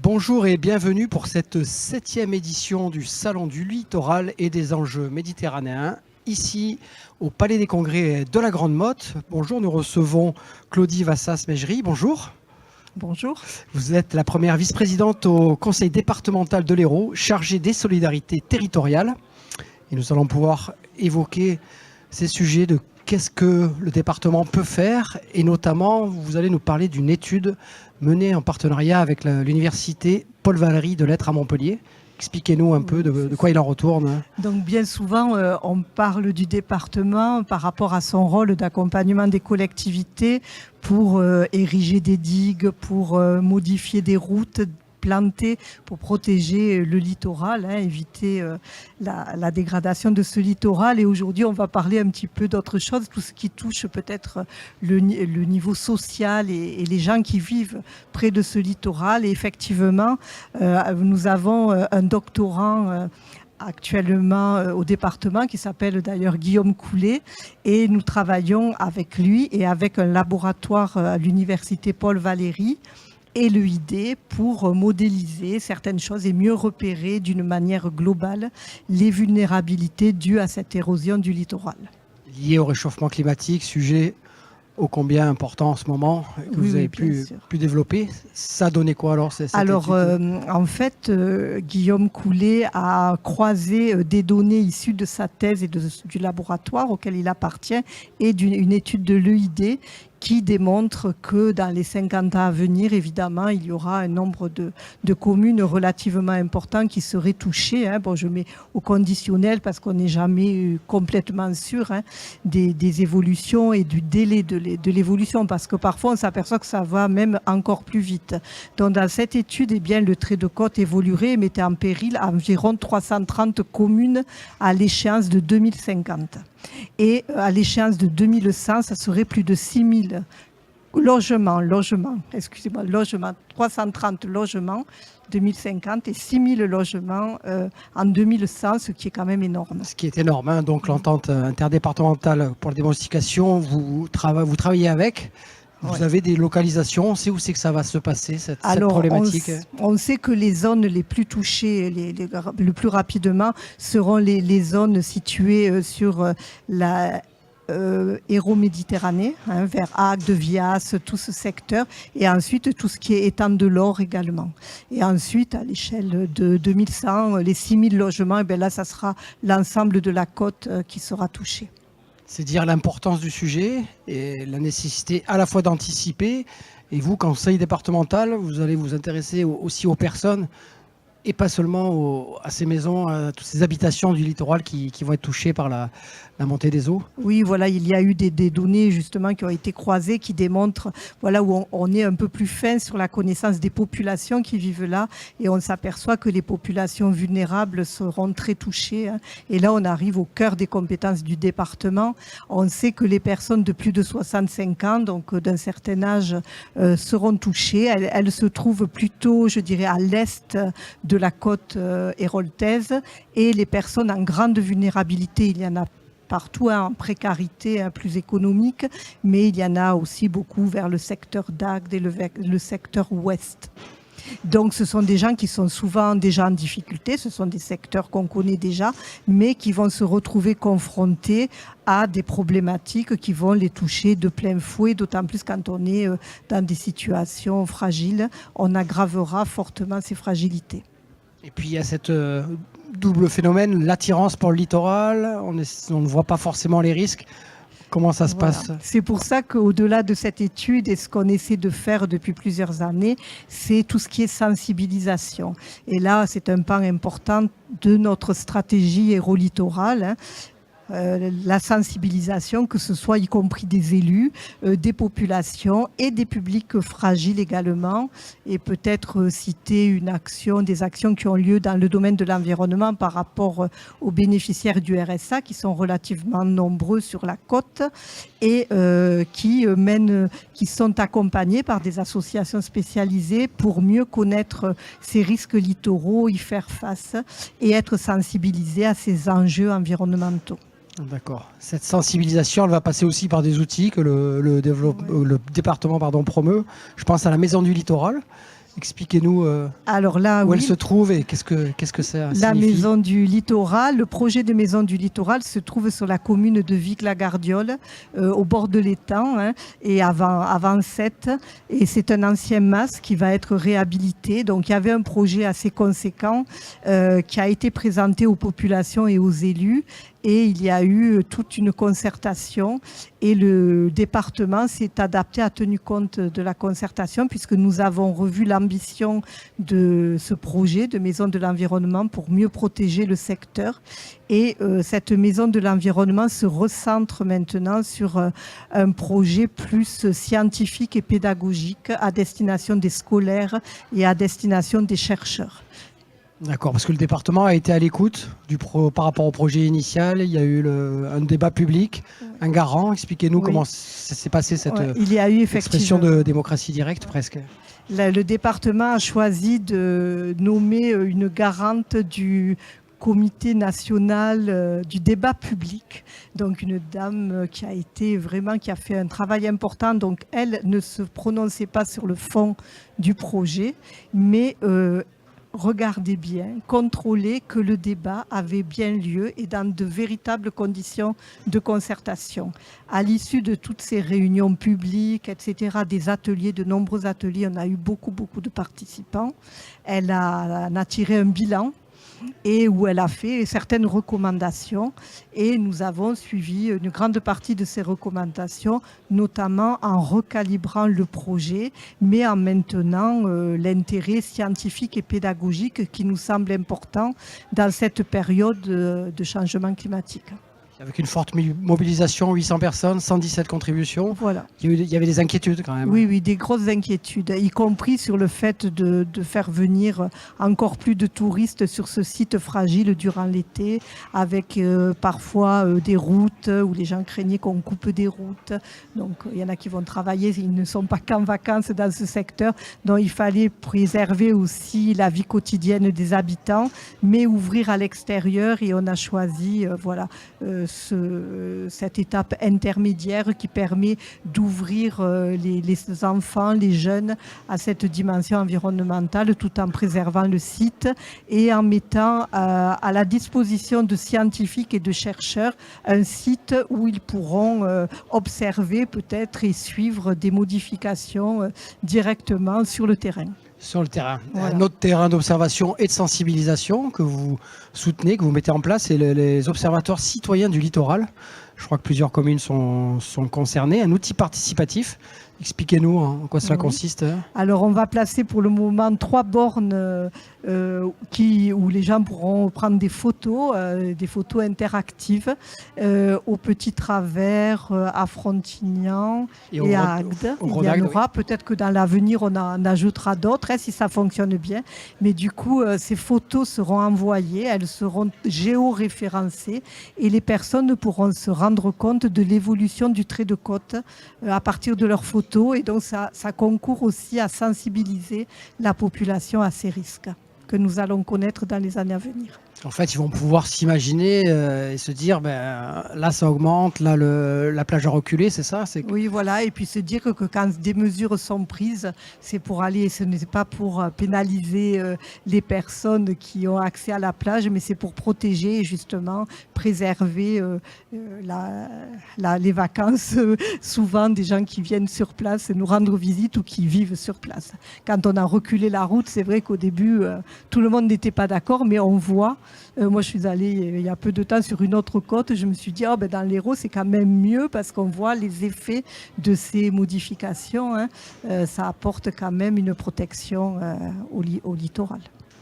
Bonjour et bienvenue pour cette 7e édition du Salon du Littoral et des enjeux méditerranéens, ici au Palais des Congrès de la Grande Motte. Bonjour, nous recevons Claudie Vassas-Mejri. Bonjour. Bonjour. Vous êtes la première vice-présidente au Conseil départemental de l'Hérault, chargée des solidarités territoriales. Et nous allons pouvoir évoquer ces sujets de qu'est-ce que le département peut faire. Et notamment, vous allez nous parler d'une étude menée en partenariat avec l'université Paul Valéry de Lettres à Montpellier. Expliquez-nous un peu de quoi il en retourne. Donc bien souvent, on parle du département par rapport à son rôle d'accompagnement des collectivités pour ériger des digues, pour modifier des routes, planter pour protéger le littoral, éviter la dégradation de ce littoral. Et aujourd'hui, on va parler un petit peu d'autre chose, tout ce qui touche peut-être le niveau social et les gens qui vivent près de ce littoral. Et effectivement, nous avons un doctorant actuellement au département qui s'appelle d'ailleurs Guillaume Coulet, et nous travaillons avec lui et avec un laboratoire à l'université Paul Valéry et l'EID pour modéliser certaines choses et mieux repérer d'une manière globale les vulnérabilités dues à cette érosion du littoral. Lié au réchauffement climatique, sujet ô combien important en ce moment, que vous avez pu développer. Ça a donné quoi alors en fait, Guillaume Coulet a croisé des données issues de sa thèse et du laboratoire auquel il appartient et d'une étude de l'EID qui démontre que dans les 50 ans à venir, évidemment, il y aura un nombre de communes relativement important qui seraient touchées. Bon, je mets au conditionnel parce qu'on n'est jamais complètement sûr des évolutions et du délai de l'évolution, parce que parfois on s'aperçoit que ça va même encore plus vite. Donc dans cette étude, eh bien, le trait de côte évoluerait et mettait en péril environ 330 communes à l'échéance de 2050. Et à l'échéance de 2100, ça serait plus de 6000 logements, 330 logements 2050 et 6000 logements en 2100, ce qui est quand même énorme. Ce qui est énorme, donc l'entente interdépartementale pour la démonification, vous travaillez avec. Vous avez des localisations, on sait où c'est que ça va se passer, cette problématique? On sait que les zones les plus touchées le plus rapidement seront les zones situées sur la Hérault-Méditerranée, vers Agde, Vias, tout ce secteur, et ensuite tout ce qui est étang de l'Or également. Et ensuite, à l'échelle de 2100, les 6000 logements, et bien là, ça sera l'ensemble de la côte qui sera touchée. C'est dire l'importance du sujet et la nécessité à la fois d'anticiper. Et vous, conseil départemental, vous allez vous intéresser aussi aux personnes et pas seulement à ces maisons, à toutes ces habitations du littoral qui vont être touchées par la montée des eaux. Oui, voilà, il y a eu des données justement qui ont été croisées qui démontrent voilà, où on est un peu plus fin sur la connaissance des populations qui vivent là, et on s'aperçoit que les populations vulnérables seront très touchées. Et là, on arrive au cœur des compétences du département. On sait que les personnes de plus de 65 ans, donc d'un certain âge, seront touchées. Elles se trouvent plutôt, je dirais, à l'est de la côte héroltaise, et les personnes en grande vulnérabilité, il y en a partout, en précarité plus économique, mais il y en a aussi beaucoup vers le secteur d'Agde et le secteur ouest. Donc ce sont des gens qui sont souvent déjà en difficulté, ce sont des secteurs qu'on connaît déjà, mais qui vont se retrouver confrontés à des problématiques qui vont les toucher de plein fouet, d'autant plus quand on est dans des situations fragiles, on aggravera fortement ces fragilités. Et puis il y a cette double phénomène, l'attirance pour le littoral, on ne voit pas forcément les risques. Comment ça se passe? C'est pour ça qu'au-delà de cette étude, et ce qu'on essaie de faire depuis plusieurs années, c'est tout ce qui est sensibilisation. Et là, c'est un pan important de notre stratégie Hérault-Littoral. La sensibilisation, que ce soit y compris des élus, des populations et des publics fragiles également, et peut-être citer des actions qui ont lieu dans le domaine de l'environnement par rapport aux bénéficiaires du RSA qui sont relativement nombreux sur la côte et qui sont accompagnés par des associations spécialisées pour mieux connaître ces risques littoraux, y faire face et être sensibilisés à ces enjeux environnementaux. D'accord. Cette sensibilisation, elle va passer aussi par des outils que le département promeut. Je pense à la Maison du Littoral, Expliquez-nous Alors là, où oui, elle se trouve et qu'est-ce que ça la signifie. maison du littoral, le projet de maison du littoral se trouve sur la commune de Vic-la-Gardiole, au bord de l'étang, hein, et avant Sète. Et c'est un ancien mas qui va être réhabilité. Donc il y avait un projet assez conséquent qui a été présenté aux populations et aux élus. Et il y a eu toute une concertation et le département s'est adapté, a tenu compte de la concertation puisque nous avons revu l'ambition de ce projet de maison de l'environnement pour mieux protéger le secteur. Et cette maison de l'environnement se recentre maintenant sur un projet plus scientifique et pédagogique à destination des scolaires et à destination des chercheurs. D'accord, parce que le département a été à l'écoute par rapport au projet initial. Il y a eu un débat public, un garant. Expliquez-nous comment ça s'est passé cette il y a eu expression de démocratie directe presque. Le département a choisi de nommer une garante du comité national du débat public, donc une dame qui a fait un travail important. Donc elle ne se prononçait pas sur le fond du projet, mais regardez bien, contrôler que le débat avait bien lieu et dans de véritables conditions de concertation. À l'issue de toutes ces réunions publiques, etc., des ateliers, de nombreux ateliers, on a eu beaucoup de participants. Elle en a tiré un bilan et où elle a fait certaines recommandations et nous avons suivi une grande partie de ces recommandations, notamment en recalibrant le projet, mais en maintenant l'intérêt scientifique et pédagogique qui nous semble important dans cette période de changement climatique. Avec une forte mobilisation, 800 personnes, 117 contributions. Voilà. Il y avait des inquiétudes quand même. Oui, des grosses inquiétudes, y compris sur le fait de faire venir encore plus de touristes sur ce site fragile durant l'été, avec parfois des routes où les gens craignaient qu'on coupe des routes. Donc il y en a qui vont travailler, ils ne sont pas qu'en vacances dans ce secteur. Donc il fallait préserver aussi la vie quotidienne des habitants, mais ouvrir à l'extérieur. Et on a choisi cette étape intermédiaire qui permet d'ouvrir les enfants, les jeunes à cette dimension environnementale tout en préservant le site et en mettant à la disposition de scientifiques et de chercheurs un site où ils pourront observer peut-être et suivre des modifications directement sur le terrain. Sur le terrain. Voilà. Un autre terrain d'observation et de sensibilisation que vous soutenez, que vous mettez en place, c'est les observatoires citoyens du littoral. Je crois que plusieurs communes sont concernées. Un outil participatif. Expliquez-nous en quoi cela consiste. Alors, on va placer pour le moment 3 bornes où les gens pourront prendre des photos interactives au Petit Travers, à Frontignan et à Agde. Il y en aura. Peut-être que dans l'avenir, on en ajoutera d'autres si ça fonctionne bien. Mais du coup, ces photos seront envoyées, elles seront géoréférencées et les personnes pourront se rendre compte de l'évolution du trait de côte à partir de leurs photos. Et donc, ça concourt aussi à sensibiliser la population à ces risques que nous allons connaître dans les années à venir. En fait, ils vont pouvoir s'imaginer et se dire, là, ça augmente, là, la plage a reculé, c'est ça? Oui, voilà, et puis se dire que quand des mesures sont prises, c'est pour aller, ce n'est pas pour pénaliser les personnes qui ont accès à la plage, mais c'est pour protéger et justement préserver les vacances, souvent des gens qui viennent sur place nous rendre visite ou qui vivent sur place. Quand on a reculé la route, c'est vrai qu'au début, tout le monde n'était pas d'accord, mais on voit. Moi, je suis allée il y a peu de temps sur une autre côte. Je me suis dit, dans l'Hérault, c'est quand même mieux parce qu'on voit les effets de ces modifications. Ça apporte quand même une protection au littoral.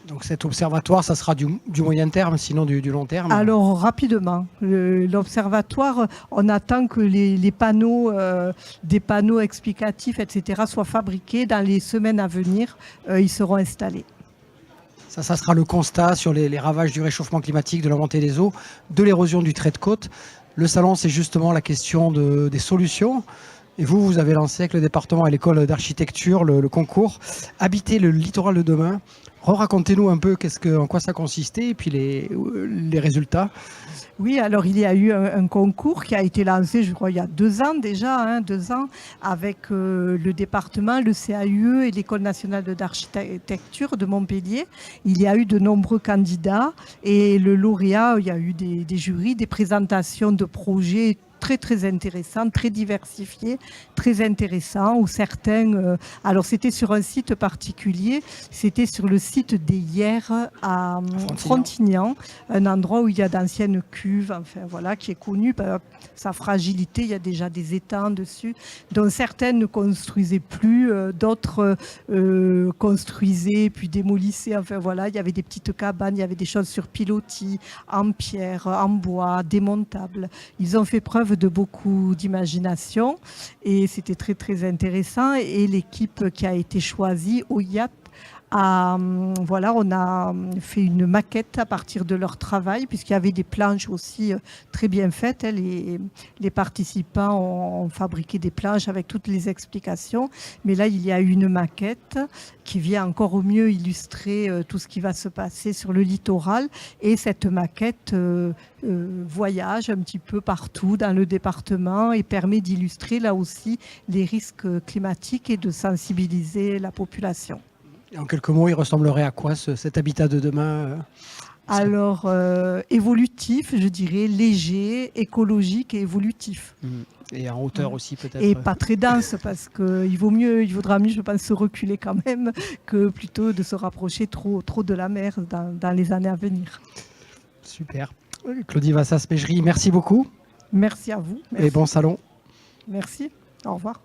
Donc cet observatoire, ça sera du moyen terme, sinon du long terme? Alors, rapidement, l'observatoire, on attend que les panneaux, des panneaux explicatifs, etc., soient fabriqués. Dans les semaines à venir, ils seront installés. Ça sera le constat sur les ravages du réchauffement climatique, de la montée des eaux, de l'érosion du trait de côte. Le salon, c'est justement la question des solutions. Et vous avez lancé avec le département et l'école d'architecture le concours « Habiter le littoral de demain ». Racontez-nous un peu en quoi ça consistait et puis les résultats. Oui, alors il y a eu un concours qui a été lancé, je crois, il y a 2 ans déjà, 2 ans, avec le département, le CAUE et l'École nationale d'architecture de Montpellier. Il y a eu de nombreux candidats et le lauréat, il y a eu des jurys, des présentations de projets très intéressant, très diversifié, très intéressant, où certains... alors c'était sur un site particulier, c'était sur le site des Hyères à Frontignan, un endroit où il y a d'anciennes cuves, enfin voilà, qui est connu par sa fragilité, il y a déjà des étangs dessus, dont certaines ne construisaient plus, d'autres construisaient puis démolissaient, enfin voilà, il y avait des petites cabanes, il y avait des choses sur pilotis, en pierre, en bois, démontables. Ils ont fait preuve de beaucoup d'imagination et c'était très intéressant. Et l'équipe qui a été choisie, OIAP, voilà, on a fait une maquette à partir de leur travail, puisqu'il y avait des planches aussi très bien faites. Les participants ont fabriqué des planches avec toutes les explications. Mais là, il y a une maquette qui vient encore au mieux illustrer tout ce qui va se passer sur le littoral. Et cette maquette voyage un petit peu partout dans le département et permet d'illustrer là aussi les risques climatiques et de sensibiliser la population. Et en quelques mots, il ressemblerait à quoi cet habitat de demain Alors, évolutif, je dirais, léger, écologique et évolutif. Et en hauteur aussi peut-être. Et pas très dense, parce qu'il vaudra mieux, je pense, se reculer quand même, que plutôt de se rapprocher trop de la mer dans les années à venir. Super. Claudie Vassas-Pégery, merci beaucoup. Merci à vous. Merci. Et bon salon. Merci. Au revoir.